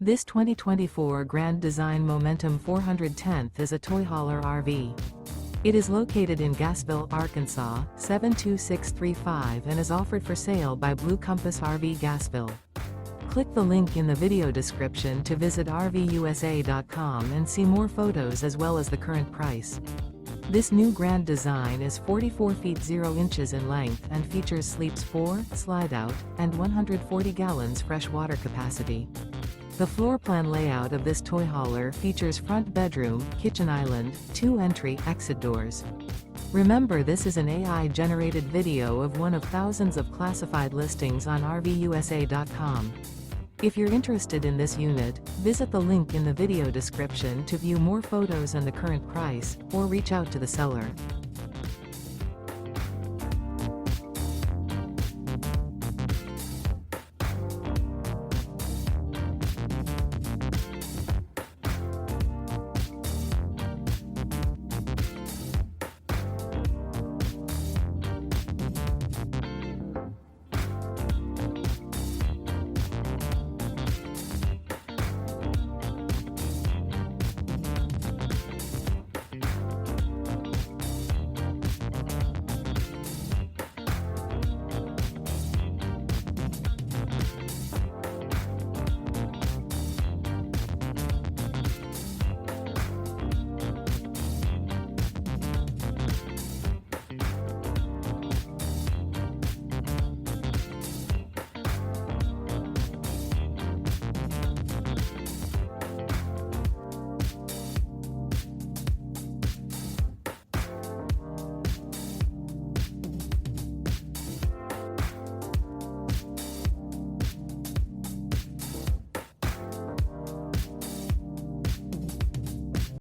This 2024 Grand Design Momentum 410th is a toy hauler RV. It is located in Gassville, Arkansas, 72635 and is offered for sale by Blue Compass RV Gassville. Click the link in the video description to visit RVUSA.com and see more photos as well as the current price. This new Grand Design is 44 feet 0 inches in length and features sleeps 4, Slideout, and 140 gallons fresh water capacity. The floor plan layout of this toy hauler features front bedroom, kitchen island, 2 entry/exit doors. Remember, this is an AI-generated video of one of thousands of classified listings on RVUSA.com. If you're interested in this unit, visit the link in the video description to view more photos and the current price, or reach out to the seller.